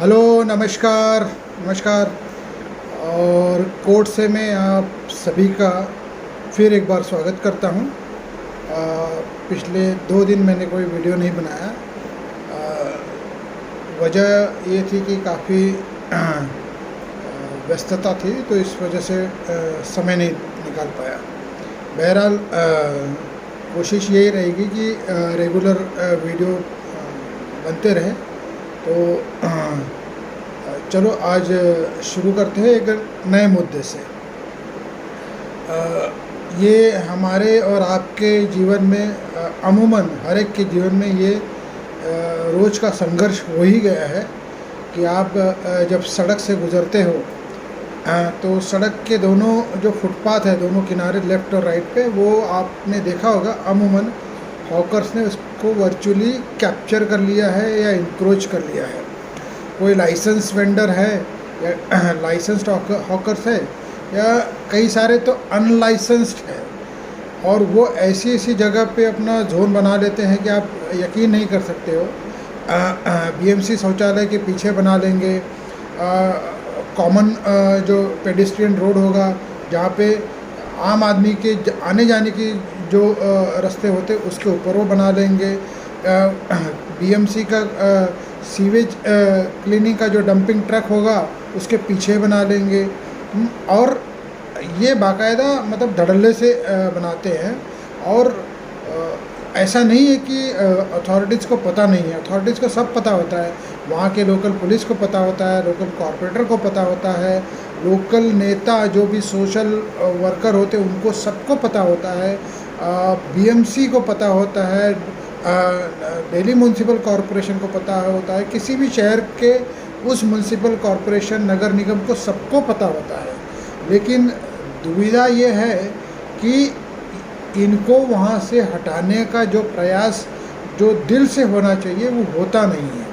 Hello, नमस्कार। नमस्कार। और कोर्ट से मैं आप सभी का फिर एक बार स्वागत करता हूं। पिछले 2 दिन मैंने कोई वीडियो नहीं बनाया। वजह ये थी कि काफ़ी व्यस्तता थी, तो इस वजह से समय नहीं निकाल पाया। बहरहाल कोशिश यही रहेगी कि रेगुलर वीडियो बनते रहें। तो चलो आज शुरू करते हैं एक नए मुद्दे से। ये हमारे और आपके जीवन में अमूमन हर एक के जीवन में ये रोज़ का संघर्ष हो ही गया है कि आप जब सड़क से गुज़रते हो तो सड़क के दोनों जो फुटपाथ है, दोनों किनारे लेफ़्ट और राइट पे, वो आपने देखा होगा अमूमन हॉकर्स ने उसको वर्चुअली कैप्चर कर लिया है या इंक्रोच कर लिया है। कोई लाइसेंस वेंडर है या लाइसेंस्ड हॉकर्स है, या कई सारे तो अनलाइसेंस्ड है, और वो ऐसी ऐसी जगह पे अपना जोन बना लेते हैं कि आप यकीन नहीं कर सकते हो। बीएमसी शौचालय के पीछे बना लेंगे, कॉमन जो पेडेस्ट्रियन रोड होगा जहाँ पे आम आदमी के आने जाने की जो रास्ते होते उसके ऊपर वो बना लेंगे। बीएमसी का सीवेज क्लीनिंग का जो डंपिंग ट्रक होगा उसके पीछे बना लेंगे। और ये बाकायदा मतलब धड़ल्ले से बनाते हैं। और ऐसा नहीं है कि अथॉरिटीज़ को पता नहीं है, अथॉरिटीज़ को सब पता होता है। वहाँ के लोकल पुलिस को पता होता है, लोकल कॉरपोरेटर को पता होता है, लोकल नेता जो भी सोशल वर्कर होते हैं उनको सबको पता होता है, बीएमसी को पता होता है, दिल्ली म्यूनसिपल कॉरपोरेशन को पता होता है, किसी भी शहर के उस म्यूनसिपल कॉरपोरेशन नगर निगम को सबको पता होता है। लेकिन दुविधा ये है कि इनको वहाँ से हटाने का जो प्रयास जो दिल से होना चाहिए वो होता नहीं है।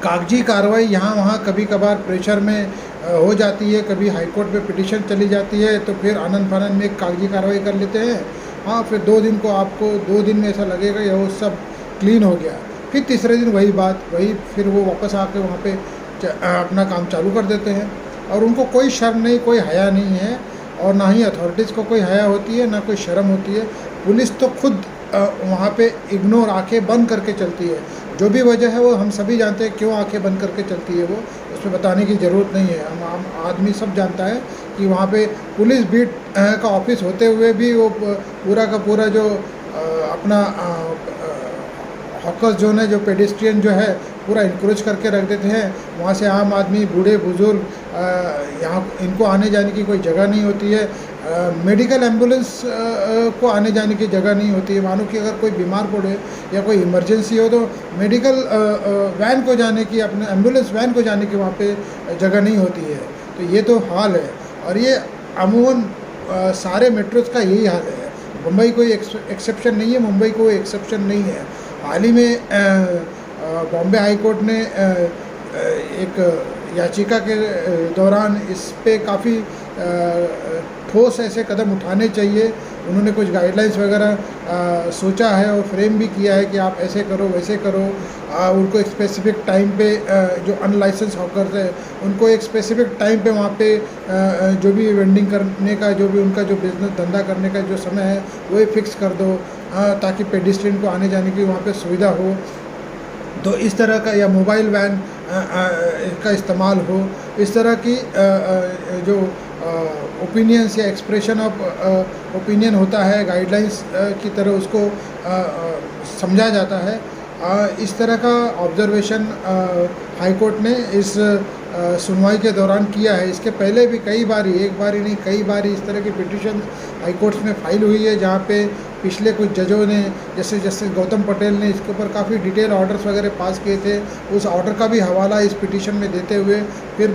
कागजी कार्रवाई यहाँ वहाँ कभी कभार प्रेशर में हो जाती है, कभी हाईकोर्ट में पिटीशन चली जाती है, तो फिर आनंद फानंद में कागजी कार्रवाई कर लेते हैं। हाँ, फिर 2 दिन को आपको 2 दिन में ऐसा लगेगा ये वो सब क्लीन हो गया। फिर तीसरे दिन वही बात, वही फिर वो वापस आके वहाँ पे अपना काम चालू कर देते हैं। और उनको कोई शर्म नहीं, कोई हया नहीं है, और ना ही अथॉरिटीज़ को कोई हया होती है, ना कोई शर्म होती है। पुलिस तो खुद वहाँ पे इग्नोर, आंखें बंद करके चलती है। जो भी वजह है वो हम सभी जानते हैं क्यों आंखें बंद करके चलती है, वो उसमें बताने की ज़रूरत नहीं है। हम आदमी सब जानता है कि वहाँ पे पुलिस बीट का ऑफिस होते हुए भी वो पूरा का पूरा जो अपना हॉकर्स जोन है, जो पेडेस्ट्रियन जो है, पूरा इंक्रोच करके रख देते हैं। वहाँ से आम आदमी, बूढ़े बुजुर्ग, यहाँ इनको आने जाने की कोई जगह नहीं होती है। मेडिकल एम्बुलेंस को आने जाने की जगह नहीं होती है। मानो कि अगर कोई बीमार पड़े या कोई इमरजेंसी हो तो मेडिकल वैन को जाने की, अपने एम्बुलेंस वैन को जाने की वहाँ पे जगह नहीं होती है। तो ये तो हाल है, और ये अमूमन सारे मेट्रोज़ का यही हाल है। मुंबई कोई एक्सेप्शन नहीं है, मुंबई कोई एक्सेप्शन नहीं है। हाल ही में बॉम्बे हाई कोर्ट ने एक याचिका के दौरान इस पे काफ़ी ठोस ऐसे कदम उठाने चाहिए। उन्होंने कुछ गाइडलाइंस वगैरह सोचा है और फ्रेम भी किया है कि आप ऐसे करो, वैसे करो। उनको एक स्पेसिफिक टाइम पे जो अनलाइसेंस हॉकर्स है उनको एक स्पेसिफिक टाइम पे वहाँ पे जो भी वेंडिंग करने का, जो भी उनका जो बिज़नेस धंधा करने का जो समय है वही फिक्स कर दो, ताकि पेडेस्ट्रियन को आने जाने की वहाँ पे सुविधा हो। तो इस तरह का, या मोबाइल वैन का इस्तेमाल हो, इस तरह की जो ओपिनियंस या एक्सप्रेशन ऑफ ओपिनियन होता है, गाइडलाइंस की तरह उसको समझा जाता है। इस तरह का ऑब्जर्वेशन हाई कोर्ट ने इस सुनवाई के दौरान किया है। इसके पहले भी कई बारी, एक बारी नहीं कई बारी इस तरह की पिटीशन हाई कोर्ट्स में फाइल हुई है, जहाँ पे पिछले कुछ जजों ने, जैसे जस्टिस गौतम पटेल ने इसके ऊपर काफ़ी डिटेल ऑर्डर्स वगैरह पास किए थे। उस ऑर्डर का भी हवाला इस पिटीशन में देते हुए फिर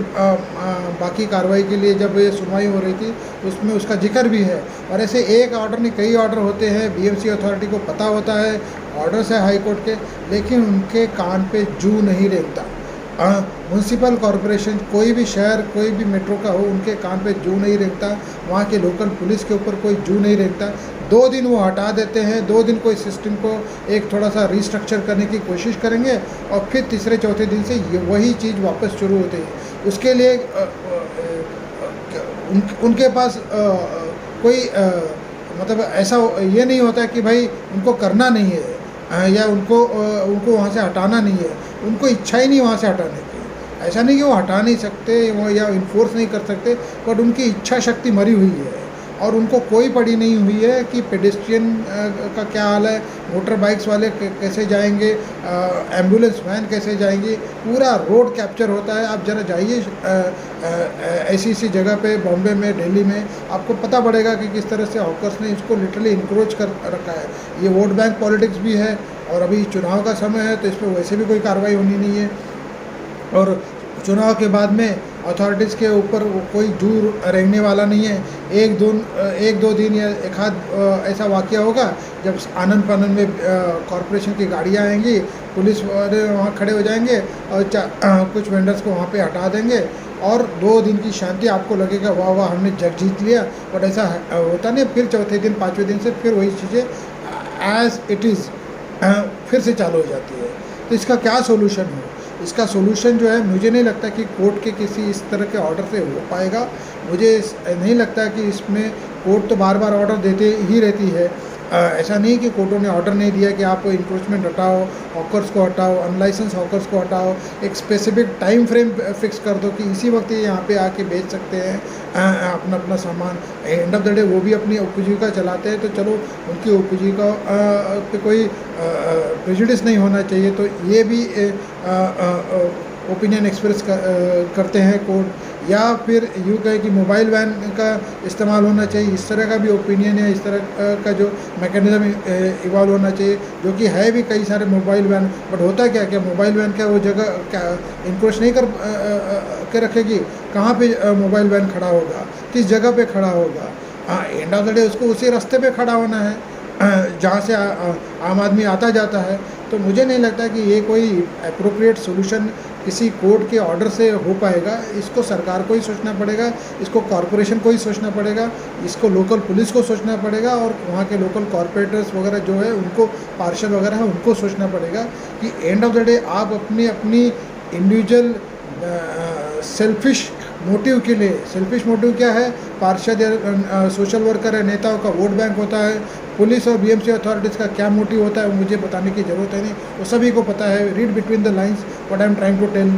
बाकी कार्रवाई के लिए जब ये सुनवाई हो रही थी उसमें उसका जिक्र भी है। और ऐसे एक ऑर्डर नहीं, कई ऑर्डर होते हैं। बीएमसी अथॉरिटी को पता होता है ऑर्डर्स है हाई कोर्ट के, लेकिन उनके कान पे जू नहीं रेंगता। म्यूनसिपल कॉरपोरेशन, कोई भी शहर, कोई भी मेट्रो का हो, उनके कान पे जू नहीं रेंगता। वहाँ के लोकल पुलिस के ऊपर कोई जू नहीं रेंगता। 2 दिन वो हटा देते हैं, 2 दिन कोई सिस्टम को एक थोड़ा सा रिस्ट्रक्चर करने की कोशिश करेंगे और फिर तीसरे चौथे दिन से ये वही चीज़ वापस शुरू होती है। उसके लिए उनके पास कोई मतलब ऐसा ये नहीं होता कि भाई उनको करना नहीं है या उनको वहाँ से हटाना नहीं है, उनको इच्छा ही नहीं वहाँ से हटाने की। ऐसा नहीं कि वो हटा नहीं सकते वो या इन्फोर्स नहीं कर सकते, बट उनकी इच्छा शक्ति मरी हुई है और उनको कोई पड़ी नहीं हुई है कि पेडेस्ट्रियन का क्या हाल है, मोटर बाइक्स वाले कैसे जाएंगे, एम्बुलेंस वैन कैसे जाएंगी, पूरा रोड कैप्चर होता है। आप ज़रा जाइए ऐसी जगह पे, बॉम्बे में, दिल्ली में, आपको पता पड़ेगा कि किस तरह से हॉकर्स ने इसको लिटरली इंक्रोच कर रखा है। ये वोट बैंक पॉलिटिक्स भी है और अभी चुनाव का समय है तो इस पर वैसे भी कोई कार्रवाई होनी नहीं है और चुनाव के बाद में अथॉरिटीज़ के ऊपर कोई जोर रहने वाला नहीं है। एक दो दिन या एक आध ऐसा वाक़या होगा जब आनन फानन में कॉरपोरेशन की गाड़ियाँ आएंगी, पुलिस वाले वहाँ खड़े हो जाएंगे और कुछ वेंडर्स को वहाँ पे हटा देंगे और 2 दिन की शांति, आपको लगेगा वाह वाह हमने जग जीत लिया, बट ऐसा होता नहीं। फिर चौथे दिन 5वें दिन से फिर वही चीज़ें एज़ इट इज़ फिर से चालू हो जाती है। तो इसका क्या सोल्यूशन हो? इसका सोल्यूशन जो है, मुझे नहीं लगता कि कोर्ट के किसी इस तरह के ऑर्डर से हो पाएगा। मुझे नहीं लगता कि इसमें कोर्ट तो बार बार ऑर्डर देते ही रहती है। ऐसा नहीं कि कोर्टों ने ऑर्डर नहीं दिया कि आप इंक्रोचमेंट हटाओ, हॉकर्स को हटाओ, अनलाइसेंस हॉकर्स को हटाओ, एक स्पेसिफिक टाइम फ्रेम फिक्स कर दो कि इसी वक्त ये यहाँ पे आके बेच सकते हैं अपना अपना सामान। एंड ऑफ द डे वो भी अपनी उपजीविका चलाते हैं, तो चलो उनकी उपजीविका पे कोई प्रेजुडिस नहीं होना चाहिए। तो ये भी ओपिनियन एक्सप्रेस करते हैं कोर्ट, या फिर यूँ कहें कि मोबाइल वैन का इस्तेमाल होना चाहिए, इस तरह का भी ओपिनियन है। इस तरह का जो मैकेनिज़्म इवॉल्व होना चाहिए, जो कि है भी कई सारे मोबाइल वैन, बट होता क्या मोबाइल वैन क्या वो जगह क्या इंक्रोच नहीं कर के रखेगी? कहाँ पे मोबाइल वैन खड़ा होगा, किस जगह पे खड़ा होगा? एंड ऑफ द डे उसको उसी रास्ते पे खड़ा होना है जहाँ से आम आदमी आता जाता है। तो मुझे नहीं लगता कि ये कोई एप्रोप्रिएट सोल्यूशन किसी कोर्ट के ऑर्डर से हो पाएगा। इसको सरकार को ही सोचना पड़ेगा, इसको कॉरपोरेशन को ही सोचना पड़ेगा, इसको लोकल पुलिस को सोचना पड़ेगा और वहाँ के लोकल कॉरपोरेटर्स वगैरह जो है उनको, पार्षद वगैरह है उनको सोचना पड़ेगा कि एंड ऑफ द डे आप अपनी इंडिविजुअल सेल्फिश मोटिव के लिए, सेल्फिश मोटिव क्या है? पार्षद या सोशल वर्कर है, नेताओं का वोट बैंक होता है। पुलिस और बीएमसी अथॉरिटीज़ का क्या मोटिव होता है वो मुझे बताने की ज़रूरत है नहीं, वो सभी को पता है। Read between the lines what I am trying to tell.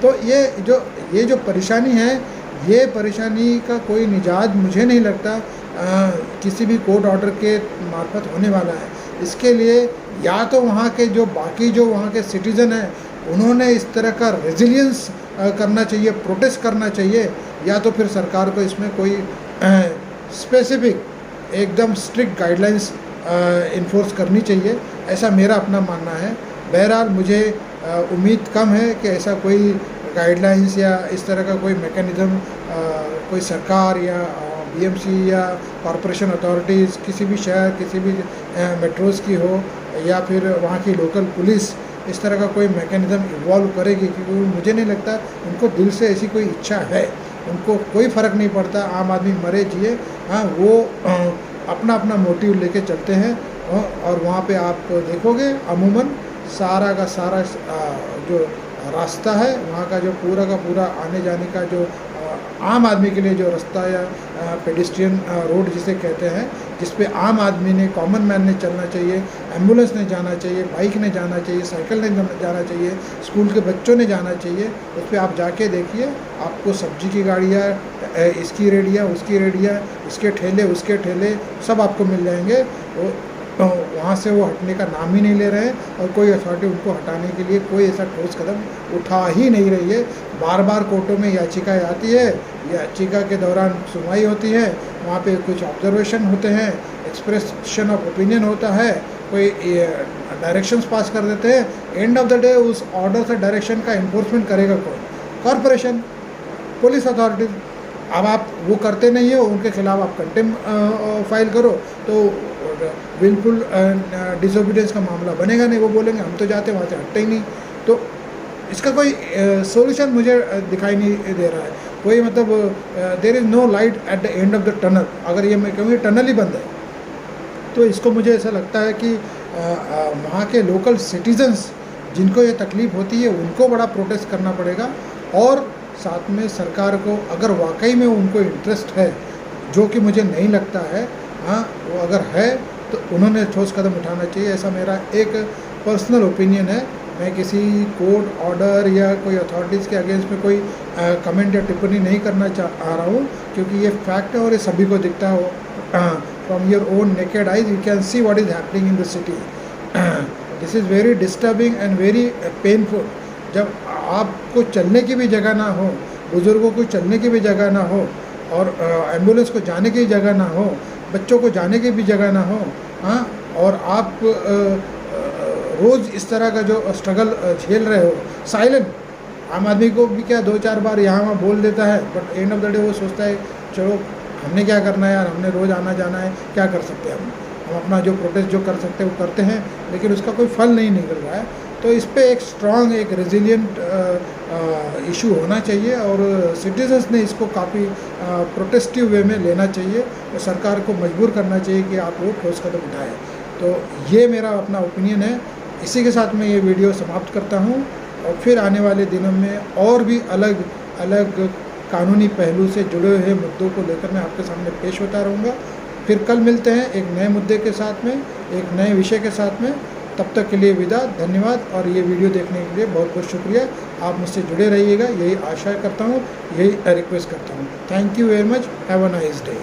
तो ये जो परेशानी है, ये परेशानी का कोई निजात मुझे नहीं लगता किसी भी कोर्ट ऑर्डर के मार्फत होने वाला है। इसके लिए या तो वहाँ के जो बाकी जो वहाँ के सिटीज़न हैं उन्होंने इस तरह का रेजिलियंस करना चाहिए, प्रोटेस्ट करना चाहिए, या तो फिर सरकार को इसमें कोई स्पेसिफिक एकदम स्ट्रिक्ट गाइडलाइंस इन्फोर्स करनी चाहिए, ऐसा मेरा अपना मानना है। बहरहाल मुझे उम्मीद कम है कि ऐसा कोई गाइडलाइंस या इस तरह का कोई मैकेनिज़्म कोई सरकार या बीएमसी या कॉरपोरेशन अथॉरिटीज़ किसी भी शहर, किसी भी मेट्रोज़ की हो या फिर वहाँ की लोकल पुलिस इस तरह का कोई मैकेनिज़्म इवॉल्व करेगी, क्योंकि मुझे नहीं लगता उनको दिल से ऐसी कोई इच्छा है। उनको कोई फ़र्क नहीं पड़ता आम आदमी मरे जिए, हाँ वो अपना अपना मोटिव लेके चलते हैं। और वहाँ पे आप देखोगे अमूमन सारा का सारा जो रास्ता है वहाँ का, जो पूरा का पूरा आने जाने का जो आम आदमी के लिए जो रास्ता या पेडिस्ट्रियन रोड जिसे कहते हैं, जिस पे आम आदमी ने, कॉमन मैन ने चलना चाहिए, एम्बुलेंस ने जाना चाहिए, बाइक ने जाना चाहिए, साइकिल ने जाना चाहिए, स्कूल के बच्चों ने जाना चाहिए, उस पर आप जाके देखिए, आपको सब्जी की गाड़ियाँ, इसकी रेडियाँ, उसकी रेडियाँ, इसके ठेले, उसके ठेले सब आपको मिल जाएंगे। वहाँ से वो हटने का नाम ही नहीं ले रहे हैं और कोई अथॉरिटी उनको हटाने के लिए कोई ऐसा ठोस कदम उठा ही नहीं रही है। बार बार कोर्टों में याचिकाएँ आती है, याचिका के दौरान सुनवाई होती है, वहाँ पे कुछ ऑब्जर्वेशन होते हैं, एक्सप्रेशन ऑफ ओपिनियन होता है, कोई डायरेक्शंस पास कर देते हैं। एंड ऑफ द डे उस ऑर्डर से डायरेक्शन का इन्फोर्समेंट करेगा कौन? Corporation, police authorities. अब आप वो करते नहीं हो, उनके खिलाफ आप कंटेम्प्ट फाइल करो तो बिल्कुल डिसोबीडियंस का मामला बनेगा नहीं। वो बोलेंगे हम तो जाते वहाँ से हटते ही नहीं। तो इसका कोई सॉल्यूशन मुझे दिखाई नहीं दे रहा है कोई, मतलब there is no light at the end of the tunnel. अगर ये मैं कहूँगी टनल ही बंद है, तो इसको मुझे ऐसा लगता है कि वहाँ के लोकल सिटीजन्स जिनको ये तकलीफ़ होती है उनको बड़ा प्रोटेस्ट करना पड़ेगा, और साथ में सरकार को अगर वाकई में उनको इंटरेस्ट है, जो कि मुझे नहीं लगता है, हाँ वो अगर है तो उन्होंने ठोस कदम उठाना चाहिए। ऐसा मेरा एक पर्सनल ओपिनियन है। मैं किसी कोर्ट ऑर्डर या कोई अथॉरिटीज़ के अगेंस्ट में कोई कमेंट या टिप्पणी नहीं करना चाह रहा हूँ, क्योंकि ये फैक्ट है और ये सभी को दिखता हो। From your own naked eyes you can see what is happening in the city. This is very disturbing and very painful. जब आपको चलने की भी जगह ना हो, बुज़ुर्गों को चलने की भी जगह ना हो, और एम्बुलेंस को जाने की जगह ना हो, बच्चों को जाने की भी जगह ना हो, हाँ, और आप रोज़ इस तरह का जो स्ट्रगल झेल रहे हो, साइलेंट आम आदमी को भी क्या 2-4 बार यहाँ वहाँ बोल देता है, but and of the day वो सोचता है चलो हमने क्या करना है यार, हमने रोज़ आना जाना है, क्या कर सकते हैं हम अपना जो प्रोटेस्ट जो कर सकते हैं वो करते हैं, लेकिन उसका कोई फल नहीं निकल रहा है। तो इस पे एक स्ट्रॉन्ग, एक रेजिलिएंट इशू होना चाहिए, और सिटीजन्स ने इसको काफ़ी प्रोटेस्टिव वे में लेना चाहिए, और सरकार को मजबूर करना चाहिए कि आप वो ठोस कदम उठाएं। तो ये मेरा अपना ओपिनियन है। इसी के साथ मैं ये वीडियो समाप्त करता हूँ, और फिर आने वाले दिनों में और भी अलग अलग कानूनी पहलू से जुड़े हुए मुद्दों को लेकर मैं आपके सामने पेश होता रहूँगा। फिर कल मिलते हैं एक नए मुद्दे के साथ में, एक नए विषय के साथ में। तब तक के लिए विदा, धन्यवाद, और ये वीडियो देखने के लिए बहुत बहुत शुक्रिया। आप मुझसे जुड़े रहिएगा, यही आशा करता हूँ, यही रिक्वेस्ट करता हूँ। Thank you very much, have a nice day.